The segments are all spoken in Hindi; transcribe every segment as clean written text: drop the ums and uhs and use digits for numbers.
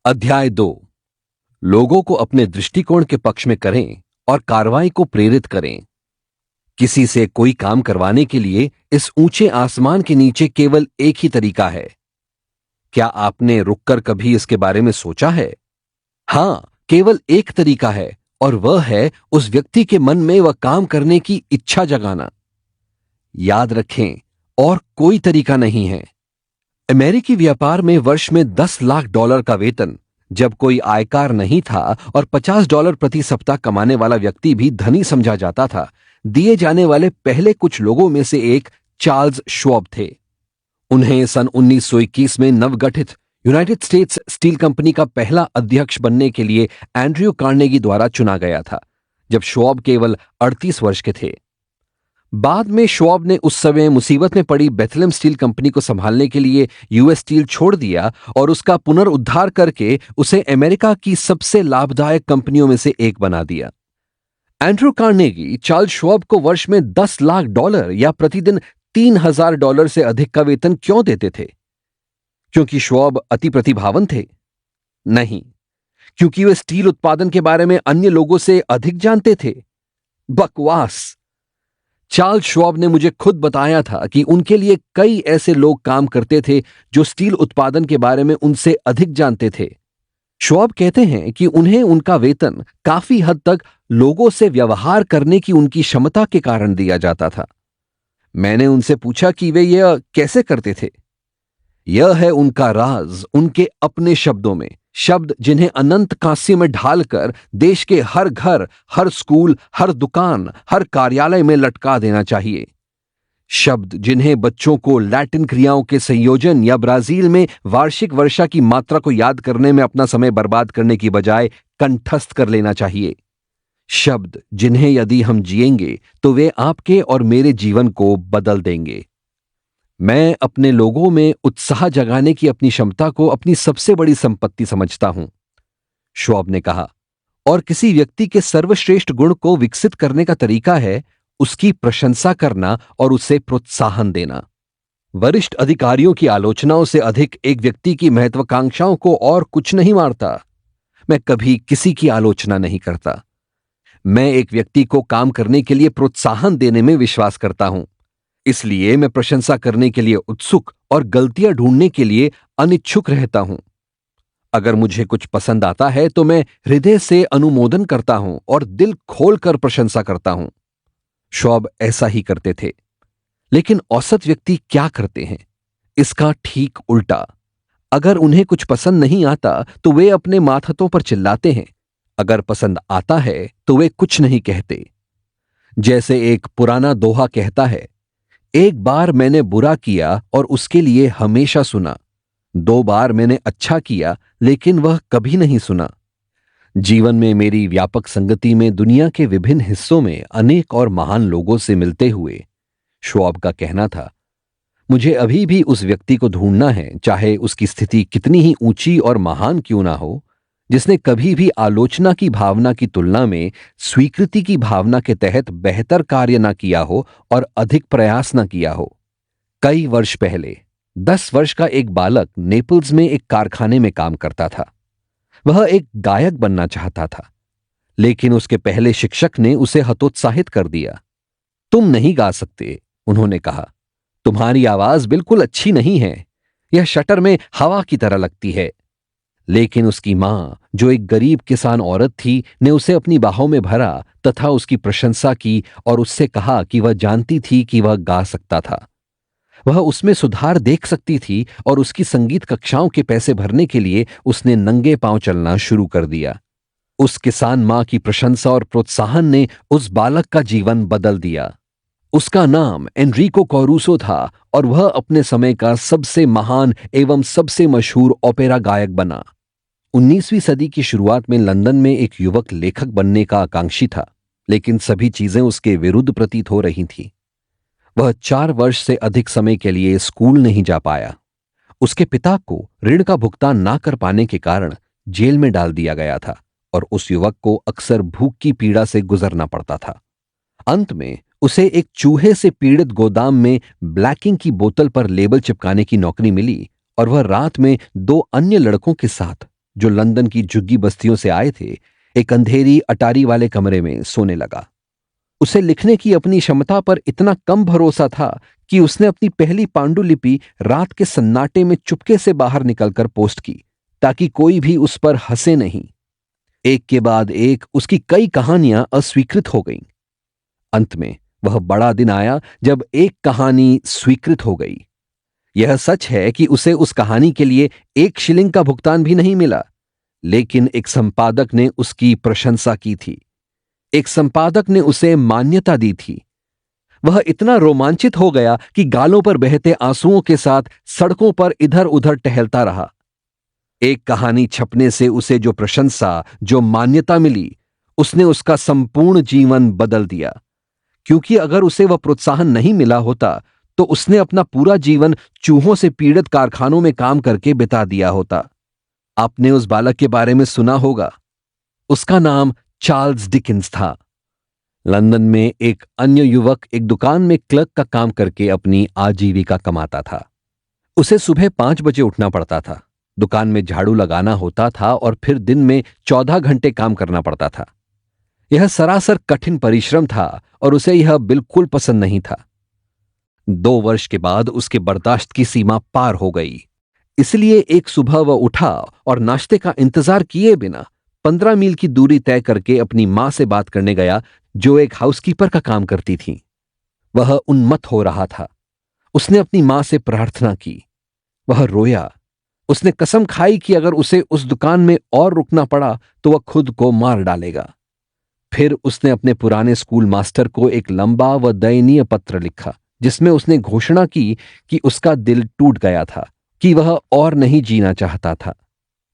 अध्याय 2। लोगों को अपने दृष्टिकोण के पक्ष में करें और कार्रवाई को प्रेरित करें। किसी से कोई काम करवाने के लिए इस ऊंचे आसमान के नीचे केवल एक ही तरीका है। क्या आपने रुककर कभी इसके बारे में सोचा है? हां, केवल एक तरीका है और वह है उस व्यक्ति के मन में वह काम करने की इच्छा जगाना। याद रखें, और कोई तरीका नहीं है। अमेरिकी व्यापार में वर्ष में $10 लाख का वेतन, जब कोई आयकर नहीं था और $50 प्रति सप्ताह कमाने वाला व्यक्ति भी धनी समझा जाता था, दिए जाने वाले पहले कुछ लोगों में से एक चार्ल्स श्वाब थे। उन्हें सन 1921 में नवगठित यूनाइटेड स्टेट्स स्टील कंपनी का पहला अध्यक्ष बनने के लिए एंड्रयू कार्नेगी द्वारा चुना गया था, जब श्वाब केवल 38 वर्ष के थे। बाद में श्वाब ने उस समय मुसीबत में पड़ी बेथलेम स्टील कंपनी को संभालने के लिए यूएस स्टील छोड़ दिया और उसका पुनरुद्धार करके उसे अमेरिका की सबसे लाभदायक कंपनियों में से एक बना दिया। एंड्रयू कार्नेगी चार्ल्स श्वाब को वर्ष में $10 लाख या प्रतिदिन $3,000 से अधिक का वेतन क्यों देते थे? क्योंकि श्वाब अति प्रतिभावान थे? नहीं, क्योंकि वे स्टील उत्पादन के बारे में अन्य लोगों से अधिक जानते थे। बकवास। चार्ल्स श्वाब ने मुझे खुद बताया था कि उनके लिए कई ऐसे लोग काम करते थे जो स्टील उत्पादन के बारे में उनसे अधिक जानते थे। श्वाब कहते हैं कि उन्हें उनका वेतन काफी हद तक लोगों से व्यवहार करने की उनकी क्षमता के कारण दिया जाता था। मैंने उनसे पूछा कि वे यह कैसे करते थे। यह है उनका राज, उनके अपने शब्दों में, शब्द जिन्हें अनंत कांस्य में ढालकर देश के हर घर, हर स्कूल, हर दुकान, हर कार्यालय में लटका देना चाहिए। शब्द जिन्हें बच्चों को लैटिन क्रियाओं के संयोजन या ब्राजील में वार्षिक वर्षा की मात्रा को याद करने में अपना समय बर्बाद करने की बजाय कंठस्थ कर लेना चाहिए। शब्द जिन्हें यदि हम जिएंगे तो वे आपके और मेरे जीवन को बदल देंगे। मैं अपने लोगों में उत्साह जगाने की अपनी क्षमता को अपनी सबसे बड़ी संपत्ति समझता हूं, श्वाब ने कहा, और किसी व्यक्ति के सर्वश्रेष्ठ गुण को विकसित करने का तरीका है उसकी प्रशंसा करना और उसे प्रोत्साहन देना। वरिष्ठ अधिकारियों की आलोचनाओं से अधिक एक व्यक्ति की महत्वाकांक्षाओं को और कुछ नहीं मारता। मैं कभी किसी की आलोचना नहीं करता। मैं एक व्यक्ति को काम करने के लिए प्रोत्साहन देने में विश्वास करता हूं। इसलिए मैं प्रशंसा करने के लिए उत्सुक और गलतियां ढूंढने के लिए अनिच्छुक रहता हूं। अगर मुझे कुछ पसंद आता है तो मैं हृदय से अनुमोदन करता हूं और दिल खोलकर प्रशंसा करता हूं। श्वाब ऐसा ही करते थे। लेकिन औसत व्यक्ति क्या करते हैं? इसका ठीक उल्टा। अगर उन्हें कुछ पसंद नहीं आता तो वे अपने माथतों पर चिल्लाते हैं। अगर पसंद आता है तो वे कुछ नहीं कहते। जैसे एक पुराना दोहा कहता है, एक बार मैंने बुरा किया और उसके लिए हमेशा सुना। 2 बार मैंने अच्छा किया लेकिन वह कभी नहीं सुना। जीवन में मेरी व्यापक संगति में दुनिया के विभिन्न हिस्सों में अनेक और महान लोगों से मिलते हुए श्वाब का कहना था, मुझे अभी भी उस व्यक्ति को ढूंढना है, चाहे उसकी स्थिति कितनी ही ऊंची और महान क्यों ना हो, जिसने कभी भी आलोचना की भावना की तुलना में स्वीकृति की भावना के तहत बेहतर कार्य ना किया हो और अधिक प्रयास ना किया हो। कई वर्ष पहले 10 वर्ष का एक बालक नेपल्स में एक कारखाने में काम करता था। वह एक गायक बनना चाहता था, लेकिन उसके पहले शिक्षक ने उसे हतोत्साहित कर दिया। तुम नहीं गा सकते, उन्होंने कहा। तुम्हारी आवाज बिल्कुल अच्छी नहीं है। यह शटर में हवा की तरह लगती है। लेकिन उसकी मां, जो एक गरीब किसान औरत थी, ने उसे अपनी बाहों में भरा तथा उसकी प्रशंसा की और उससे कहा कि वह जानती थी कि वह गा सकता था। वह उसमें सुधार देख सकती थी और उसकी संगीत कक्षाओं के पैसे भरने के लिए उसने नंगे पांव चलना शुरू कर दिया। उस किसान मां की प्रशंसा और प्रोत्साहन ने उस बालक का जीवन बदल दिया। उसका नाम एनरिको कोरूसो था और वह अपने समय का सबसे महान एवं सबसे मशहूर ओपेरा गायक बना। 19वीं सदी की शुरुआत में लंदन में एक युवक लेखक बनने का आकांक्षी था, लेकिन सभी चीजें उसके विरुद्ध प्रतीत हो रही थीं। वह 4 वर्ष से अधिक समय के लिए स्कूल नहीं जा पाया। उसके पिता को ऋण का भुगतान ना कर पाने के कारण जेल में डाल दिया गया था और उस युवक को अक्सर भूख की पीड़ा से गुजरना पड़ता था। अंत में उसे एक चूहे से पीड़ित गोदाम में ब्लैकिंग की बोतल पर लेबल चिपकाने की नौकरी मिली और वह रात में 2 अन्य लड़कों के साथ जो लंदन की झुग्गी बस्तियों से आए थे, एक अंधेरी अटारी वाले कमरे में सोने लगा। उसे लिखने की अपनी क्षमता पर इतना कम भरोसा था कि उसने अपनी पहली पांडुलिपि रात के सन्नाटे में चुपके से बाहर निकलकर पोस्ट की, ताकि कोई भी उस पर हंसे नहीं। एक के बाद एक उसकी कई कहानियां अस्वीकृत हो गईं। अंत में वह बड़ा दिन आया जब एक कहानी स्वीकृत हो गई। यह सच है कि उसे उस कहानी के लिए 1 शिलिंग का भुगतान भी नहीं मिला, लेकिन एक संपादक ने उसकी प्रशंसा की थी। एक संपादक ने उसे मान्यता दी थी। वह इतना रोमांचित हो गया कि गालों पर बहते आंसुओं के साथ सड़कों पर इधर उधर टहलता रहा। एक कहानी छपने से उसे जो प्रशंसा, जो मान्यता मिली, उसने उसका संपूर्ण जीवन बदल दिया। क्योंकि अगर उसे वह प्रोत्साहन नहीं मिला होता तो उसने अपना पूरा जीवन चूहों से पीड़ित कारखानों में काम करके बिता दिया होता। आपने उस बालक के बारे में सुना होगा। उसका नाम चार्ल्स डिकिंस था। लंदन में एक अन्य युवक एक दुकान में क्लर्क का काम करके अपनी आजीविका कमाता था। उसे सुबह 5 बजे उठना पड़ता था, दुकान में झाड़ू लगाना होता था और फिर दिन में 14 घंटे काम करना पड़ता था। यह सरासर कठिन परिश्रम था और उसे यह बिल्कुल पसंद नहीं था। 2 वर्ष के बाद उसके बर्दाश्त की सीमा पार हो गई। इसलिए एक सुबह वह उठा और नाश्ते का इंतजार किए बिना 15 मील की दूरी तय करके अपनी मां से बात करने गया, जो एक हाउसकीपर का काम करती थी। वह उन्मत्त हो रहा था। उसने अपनी मां से प्रार्थना की। वह रोया। उसने कसम खाई कि अगर उसे उस दुकान में और रुकना पड़ा तो वह खुद को मार डालेगा। फिर उसने अपने पुराने स्कूल मास्टर को एक लंबा व दयनीय पत्र लिखा, जिसमें उसने घोषणा की कि उसका दिल टूट गया था, कि वह और नहीं जीना चाहता था।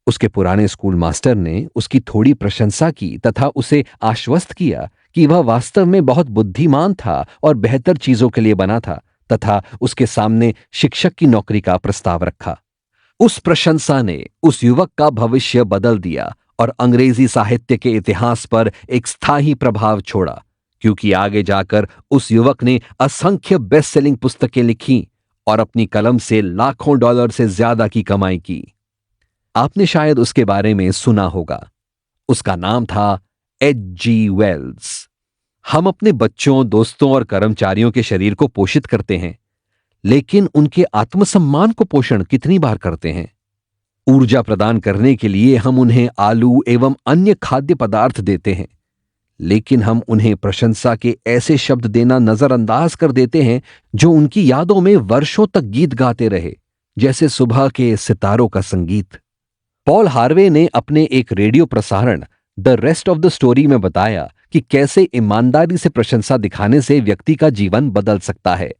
उसके पुराने स्कूल मास्टर ने उसकी थोड़ी प्रशंसा की तथा उसे आश्वस्त किया कि वह वास्तव में बहुत बुद्धिमान था और बेहतर चीजों के लिए बना था, तथा उसके सामने शिक्षक की नौकरी का प्रस्ताव रखा। उस प्रशंसा ने उस युवक का भविष्य बदल दिया और अंग्रेजी साहित्य के इतिहास पर एक स्थायी प्रभाव छोड़ा, क्योंकि आगे जाकर उस युवक ने असंख्य बेस्ट सेलिंग पुस्तकें लिखी और अपनी कलम से लाखों डॉलर से ज्यादा की कमाई की। आपने शायद उसके बारे में सुना होगा। उसका नाम था H.G. वेल्स। हम अपने बच्चों, दोस्तों और कर्मचारियों के शरीर को पोषित करते हैं, लेकिन उनके आत्मसम्मान को पोषण कितनी बार करते हैं? ऊर्जा प्रदान करने के लिए हम उन्हें आलू एवं अन्य खाद्य पदार्थ देते हैं, लेकिन हम उन्हें प्रशंसा के ऐसे शब्द देना नजरअंदाज कर देते हैं जो उनकी यादों में वर्षों तक गीत गाते रहे, जैसे सुबह के सितारों का संगीत। पॉल हार्वे ने अपने एक रेडियो प्रसारण the rest of the story में बताया कि कैसे ईमानदारी से प्रशंसा दिखाने से व्यक्ति का जीवन बदल सकता है।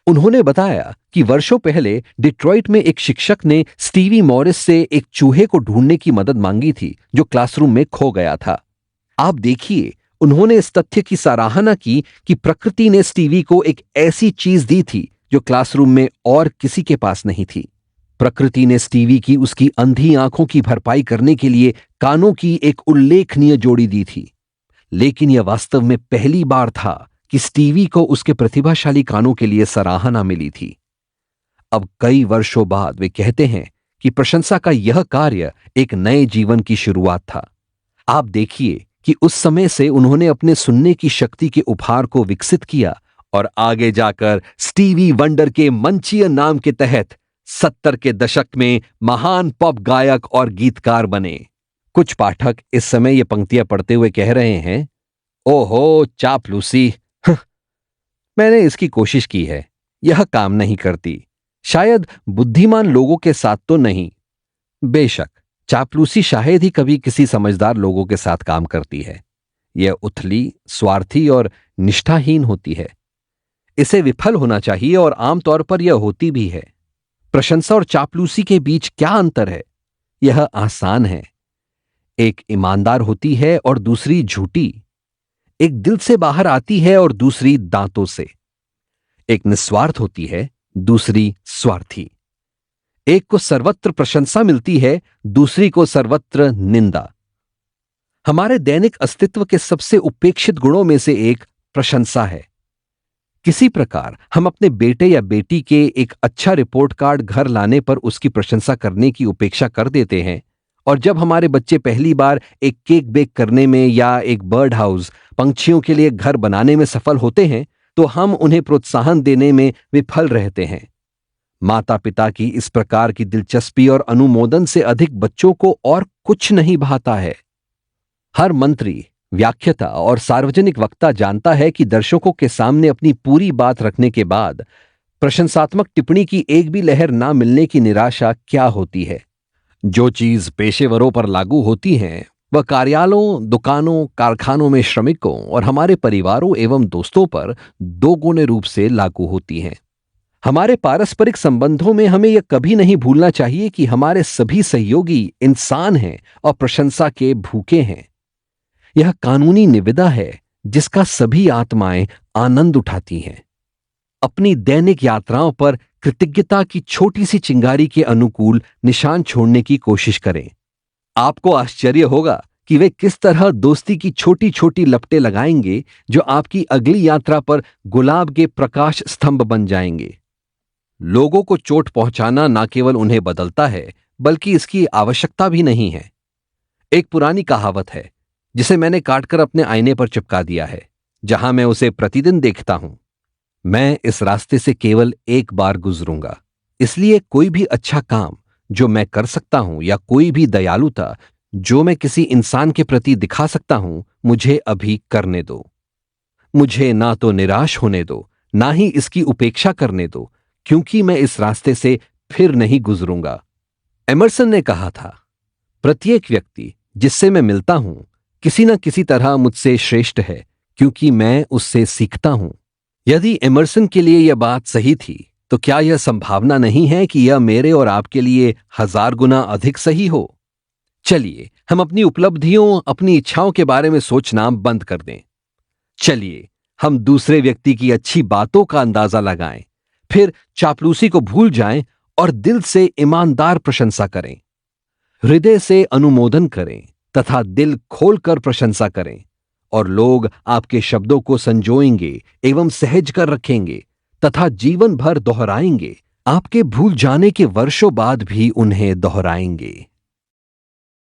उन्होंने बताया कि वर्षों पहले डिट्रॉइट में एक शिक्षक ने स्टीवी मॉरिस से एक चूहे को ढूंढने की मदद मांगी थी जो क्लासरूम में खो गया था। आप देखिए, उन्होंने इस तथ्य की सराहना की कि प्रकृति ने स्टीवी को एक ऐसी चीज दी थी जो क्लासरूम में और किसी के पास नहीं थी। प्रकृति ने स्टीवी की उसकी अंधी आंखों की भरपाई करने के लिए कानों की एक उल्लेखनीय जोड़ी दी थी, लेकिन यह वास्तव में पहली बार था कि स्टीवी को उसके प्रतिभाशाली कानों के लिए सराहना मिली थी। अब कई वर्षों बाद वे कहते हैं कि प्रशंसा का यह कार्य एक नए जीवन की शुरुआत था। आप देखिए कि उस समय से उन्होंने अपने सुनने की शक्ति के उपहार को विकसित किया और आगे जाकर स्टीवी वंडर के मंचीय नाम के तहत 70 के दशक में महान पॉप गायक और गीतकार बने। कुछ पाठक इस समय ये पंक्तियां पढ़ते हुए कह रहे हैं, ओहो चापलूसी, मैंने इसकी कोशिश की है, यह काम नहीं करती। शायद बुद्धिमान लोगों के साथ तो नहीं। बेशक चापलूसी शायद ही कभी किसी समझदार लोगों के साथ काम करती है। यह उथली, स्वार्थी और निष्ठाहीन होती है। इसे विफल होना चाहिए और आमतौर पर यह होती भी है। प्रशंसा और चापलूसी के बीच क्या अंतर है? यह आसान है। एक ईमानदार होती है और दूसरी झूठी। एक दिल से बाहर आती है और दूसरी दांतों से। एक निस्वार्थ होती है, दूसरी स्वार्थी। एक को सर्वत्र प्रशंसा मिलती है, दूसरी को सर्वत्र निंदा। हमारे दैनिक अस्तित्व के सबसे उपेक्षित गुणों में से एक प्रशंसा है। किसी प्रकार हम अपने बेटे या बेटी के एक अच्छा रिपोर्ट कार्ड घर लाने पर उसकी प्रशंसा करने की उपेक्षा कर देते हैं और जब हमारे बच्चे पहली बार एक केक बेक करने में या एक बर्ड हाउस पंछियों के लिए घर बनाने में सफल होते हैं तो हम उन्हें प्रोत्साहन देने में विफल रहते हैं। माता पिता की इस प्रकार की दिलचस्पी और अनुमोदन से अधिक बच्चों को और कुछ नहीं भाता है। हर मंत्री, व्याख्याता और सार्वजनिक वक्ता जानता है कि दर्शकों के सामने अपनी पूरी बात रखने के बाद प्रशंसात्मक टिप्पणी की एक भी लहर ना मिलने की निराशा क्या होती है। जो चीज पेशेवरों पर लागू होती हैं वह कार्यालयों, दुकानों, कारखानों में श्रमिकों और हमारे परिवारों एवं दोस्तों पर दोगुने रूप से लागू होती हैं। हमारे पारस्परिक संबंधों में हमें यह कभी नहीं भूलना चाहिए कि हमारे सभी सहयोगी इंसान हैं और प्रशंसा के भूखे हैं। यह कानूनी निविदा है जिसका सभी आत्माएं आनंद उठाती हैं। अपनी दैनिक यात्राओं पर कृतज्ञता की छोटी सी चिंगारी के अनुकूल निशान छोड़ने की कोशिश करें। आपको आश्चर्य होगा कि वे किस तरह दोस्ती की छोटी छोटी लपटें लगाएंगे जो आपकी अगली यात्रा पर गुलाब के प्रकाश स्तंभ बन जाएंगे। लोगों को चोट पहुंचाना न केवल उन्हें बदलता है बल्कि इसकी आवश्यकता भी नहीं है। एक पुरानी कहावत है जिसे मैंने काटकर अपने आईने पर चिपका दिया है, जहां मैं उसे प्रतिदिन देखता हूं। मैं इस रास्ते से केवल एक बार गुजरूंगा, इसलिए कोई भी अच्छा काम जो मैं कर सकता हूं या कोई भी दयालुता जो मैं किसी इंसान के प्रति दिखा सकता हूं, मुझे अभी करने दो। मुझे ना तो निराश होने दो, ना ही इसकी उपेक्षा करने दो, क्योंकि मैं इस रास्ते से फिर नहीं गुजरूंगा। एमर्सन ने कहा था, प्रत्येक व्यक्ति जिससे मैं मिलता हूं किसी न किसी तरह मुझसे श्रेष्ठ है, क्योंकि मैं उससे सीखता हूं। यदि एमर्सन के लिए यह बात सही थी तो क्या यह संभावना नहीं है कि यह मेरे और आपके लिए 1000 गुना अधिक सही हो? चलिए हम अपनी उपलब्धियों, अपनी इच्छाओं के बारे में सोचना बंद कर दें। चलिए हम दूसरे व्यक्ति की अच्छी बातों का अंदाजा लगाएं, फिर चापलूसी को भूल जाएं और दिल से ईमानदार प्रशंसा करें। हृदय से अनुमोदन करें तथा दिल खोलकर प्रशंसा करें, और लोग आपके शब्दों को संजोएंगे एवं सहज कर रखेंगे तथा जीवन भर दोहराएंगे। आपके भूल जाने के वर्षों बाद भी उन्हें दोहराएंगे।